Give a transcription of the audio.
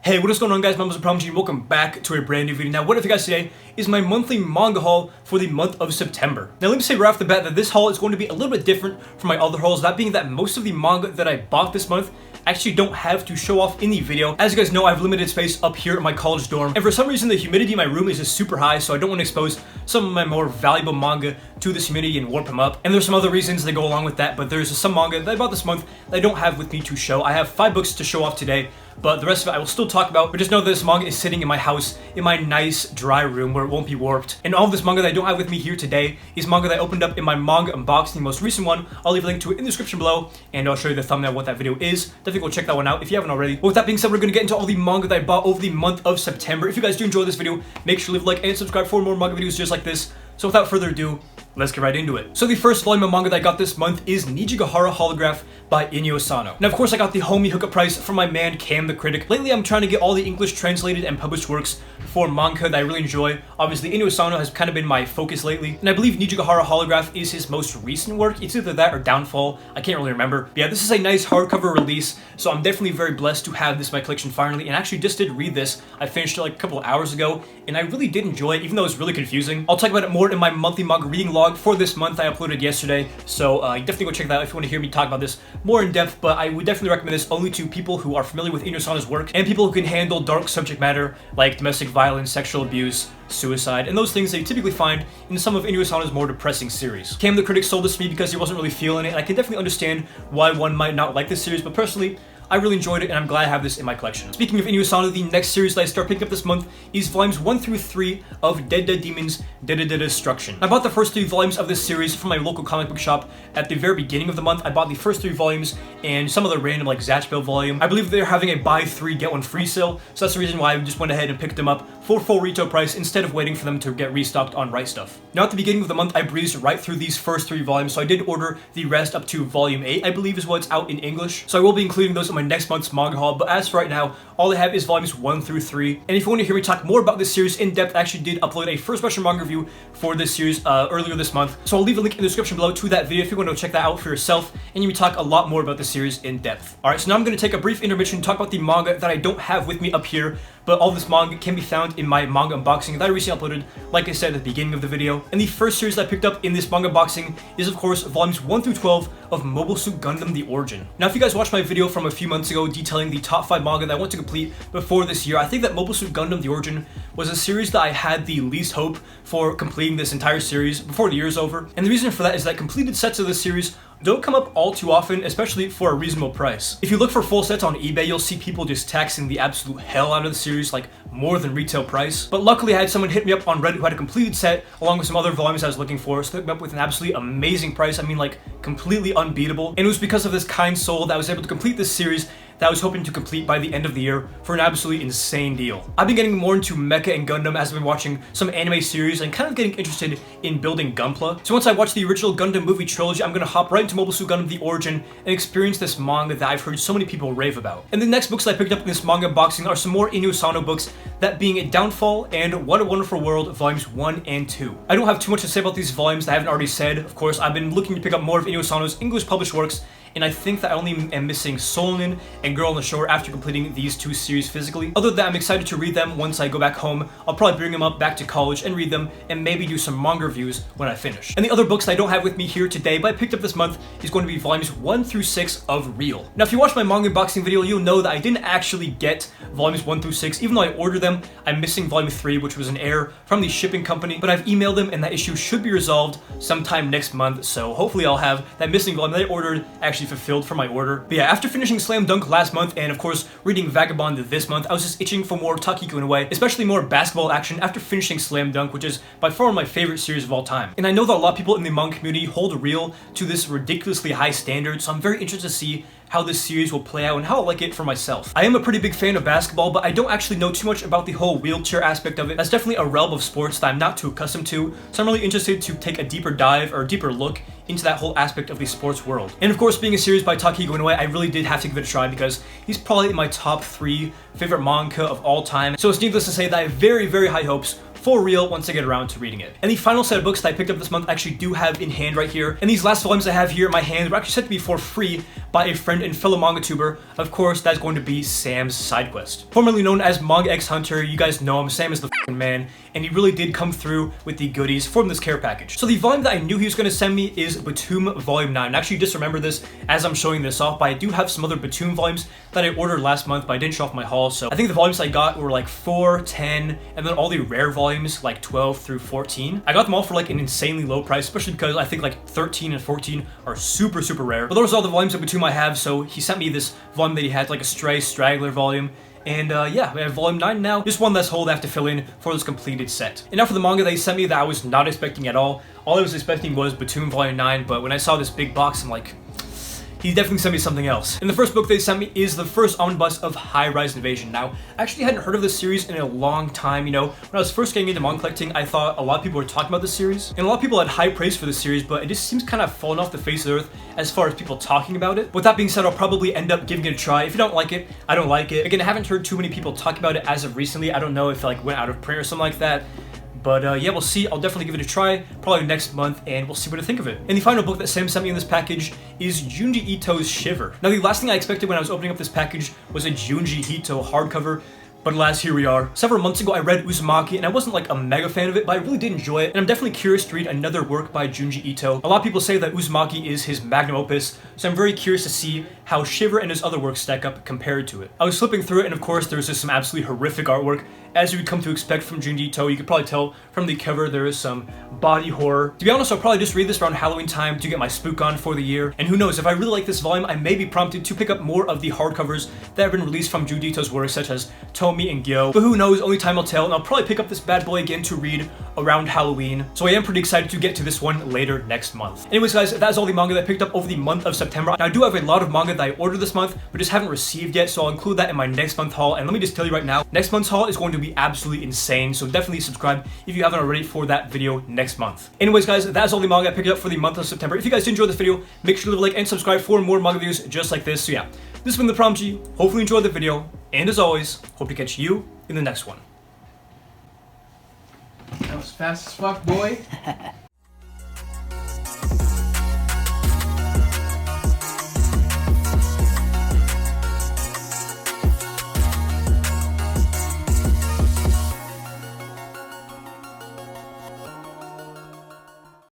Hey, what is going on, guys? My name is ThePromG and welcome back to a brand new video. Now, what I have for you guys today is my monthly manga haul for the month of September. Now, let me say right off the bat that this haul is going to be a little bit different from my other hauls, that being that most of the manga that I bought this month I actually don't have to show off in the video. As you guys know, I have limited space up here in my college dorm, and for some reason the humidity in my room is just super high, so I don't want to expose some of my more valuable manga to this humidity and warp them up. And there's some other reasons that go along with that, but there's some manga that I bought this month that I don't have with me to show. I have 5 books to show off today, but the rest of it I will still talk about. But just know that this manga is sitting in my house in my nice dry room where it won't be warped. And all of this manga that I don't have with me here today is manga that I opened up in my manga unboxing, the most recent one. I'll leave a link to it in the description below, and I'll show you the thumbnail of what that video is. Definitely go check that one out if you haven't already. But with that being said, we're going to get into all the manga that I bought over the month of September. If you guys do enjoy this video, make sure to leave a like and subscribe for more manga videos just like this. So without further ado, let's get right into it. So the first volume of manga that I got this month is Gahara Holograph by Inyo Asano. Now, of course, I got the homie hookup price from my man Cam the Critic. Lately, I'm trying to get all the English translated and published works for manga that I really enjoy. Obviously, Inyo Asano has kind of been my focus lately, and I believe Gahara Holograph is his most recent work. It's either that or Downfall. I can't really remember. But yeah, this is a nice hardcover release, so I'm definitely very blessed to have this in my collection finally, and I actually just did read this. I finished it like a couple of hours ago, and I really did enjoy it, even though it was really confusing. I'll talk about it more in my monthly manga reading log for this month I uploaded yesterday, so definitely go check that out if you want to hear me talk about this more in depth. But I would definitely recommend this only to people who are familiar with Inyo Asano's work and people who can handle dark subject matter like domestic violence, sexual abuse, suicide, and those things that you typically find in some of Inyo Asano's more depressing series. Cam the Critic sold this to me because he wasn't really feeling it, and I can definitely understand why one might not like this series, but personally, I really enjoyed it, and I'm glad I have this in my collection. Speaking of Inyo Asano, the next series that I start picking up this month is volumes 1 through 3 of Dead Demons Destruction. I bought the first 3 volumes of this series from my local comic book shop at the very beginning of the month. I bought the first 3 volumes and some other random like Zatch Bell volume. I believe they're having a buy 3 get 1 free sale, so that's the reason why I just went ahead and picked them up for full retail price instead of waiting for them to get restocked on Right Stuff. Now, at the beginning of the month, I breezed right through these first 3 volumes, so I did order the rest up to volume 8, I believe is what's out in English. So I will be including those in my next month's manga haul, but as for right now, all I have is volumes 1 through 3. And if you want to hear me talk more about this series in depth, I actually did upload a first impression manga review for this series earlier this month. So I'll leave a link in the description below to that video if you want to check that out for yourself and you talk a lot more about the series in depth. Alright, so now I'm going to take a brief intermission and talk about the manga that I don't have with me up here, but all this manga can be found in my manga unboxing that I recently uploaded, like I said at the beginning of the video. And the first series that I picked up in this manga unboxing is, of course, volumes 1 through 12 of Mobile Suit Gundam: The Origin. Now, if you guys watched my video from a few months ago detailing the top 5 manga that I want to complete before this year, I think that Mobile Suit Gundam: The Origin was a series that I had the least hope for completing this entire series before the year is over. And the reason for that is that completed sets of this series don't come up all too often, especially for a reasonable price. If you look for full sets on eBay, you'll see people just taxing the absolute hell out of the series, like more than retail price. But luckily, I had someone hit me up on Reddit who had a completed set along with some other volumes I was looking for, so they hooked me up with an absolutely amazing price. I mean, like, completely unbeatable. And it was because of this kind soul that I was able to complete this series that I was hoping to complete by the end of the year for an absolutely insane deal. I've been getting more into mecha and Gundam as I've been watching some anime series and kind of getting interested in building Gunpla. So once I watch the original Gundam movie trilogy, I'm gonna hop right into Mobile Suit Gundam: The Origin and experience this manga that I've heard so many people rave about. And the next books that I picked up in this manga unboxing are some more Inyo Asano books, that being Downfall and What a Wonderful World volumes 1 and 2. I don't have too much to say about these volumes that I haven't already said. Of course, I've been looking to pick up more of Inyo Asano's English published works, and I think that I only am missing Solnin and Girl on the Shore after completing these 2 series physically. Other than that, I'm excited to read them once I go back home. I'll probably bring them up back to college and read them, and maybe do some manga reviews when I finish. And the other books that I don't have with me here today, but I picked up this month, is going to be volumes 1 through 6 of Real. Now, if you watched my manga unboxing video, you'll know that I didn't actually get volumes 1 through 6, even though I ordered them. I'm missing volume 3, which was an error from the shipping company, but I've emailed them, and that issue should be resolved sometime next month, so hopefully I'll have that missing volume that I ordered actually fulfilled for my order. But yeah, after finishing Slam Dunk last month and of course reading Vagabond this month, I was just itching for more Takiku in a way, especially more basketball action after finishing Slam Dunk, which is by far my favorite series of all time. And I know that a lot of people in the manga community hold Real to this ridiculously high standard, so I'm very interested to see how this series will play out and how I like it for myself. I am a pretty big fan of basketball, but I don't actually know too much about the whole wheelchair aspect of it. That's definitely a realm of sports that I'm not too accustomed to, so I'm really interested to take a deeper dive or a deeper look into that whole aspect of the sports world. And of course, being a series by Takigo Inoue, I really did have to give it a try because he's probably in my top 3 favorite manga of all time. So it's needless to say that I have very, very high hopes for real once I get around to reading it. And the final set of books that I picked up this month I actually do have in hand right here. And these last volumes I have here in my hand were actually sent to me for free by a friend and fellow manga tuber. Of course, that's going to be Sam's side quest. Formerly known as Manga X Hunter, you guys know him. Sam is the f***ing man, and he really did come through with the goodies from this care package. So the volume that I knew he was going to send me is Platoon Volume 9. Actually, just remember this as I'm showing this off, but I do have some other Platoon volumes that I ordered last month, but I didn't show off my haul. So I think the volumes I got were like 4, 10, and then all the rare volumes like 12 through 14. I got them all for like an insanely low price, especially because I think like 13 and 14 are super, super rare. But those are all the volumes of Platoon I have, so he sent me this volume that he had, like a Stray Straggler volume. And yeah, we have volume 9 now. Just one less hole I have to fill in for this completed set. And now for the manga they sent me that I was not expecting at all. All I was expecting was Platoon volume 9, but when I saw this big box, I'm like, he definitely sent me something else. And the first book they sent me is the first omnibus of Highrise Invasion. Now, I actually hadn't heard of this series in a long time. You know, when I was first getting into manga collecting, I thought a lot of people were talking about this series. And a lot of people had high praise for this series, but it just seems kind of fallen off the face of the earth as far as people talking about it. With that being said, I'll probably end up giving it a try. If you don't like it, I don't like it. Again, I haven't heard too many people talk about it as of recently. I don't know if it like went out of print or something like that. But yeah, we'll see. I'll definitely give it a try, probably next month, and we'll see what I think of it. And the final book that Sam sent me in this package is Junji Ito's Shiver. Now, the last thing I expected when I was opening up this package was a Junji Ito hardcover, but alas, here we are. Several months ago, I read Uzumaki, and I wasn't like a mega fan of it, but I really did enjoy it, and I'm definitely curious to read another work by Junji Ito. A lot of people say that Uzumaki is his magnum opus, so I'm very curious to see how Shiver and his other works stack up compared to it. I was flipping through it, and of course, there's just some absolutely horrific artwork, as you would come to expect from Junji Ito. You could probably tell from the cover there is some body horror. To be honest, I'll probably just read this around Halloween time to get my spook on for the year. And who knows, if I really like this volume, I may be prompted to pick up more of the hardcovers that have been released from Junji Ito's works, such as Tomi and Gyo. But who knows, only time will tell, and I'll probably pick up this bad boy again to read around Halloween. So I am pretty excited to get to this one later next month. Anyways, guys, that is all the manga that I picked up over the month of September. Now, I do have a lot of manga that I ordered this month, but just haven't received yet, so I'll include that in my next month haul. And let me just tell you right now, next month's haul is going to be absolutely insane, so definitely subscribe if you haven't already for that video next month. Anyways, guys, that's all the manga I picked up for the month of September. If you guys did enjoy this video, make sure to leave a like and subscribe for more manga videos just like this. So yeah, this has been ThePromG. Hopefully you enjoyed the video, and as always, hope to catch you in the next one. That was fast as fuck, boy.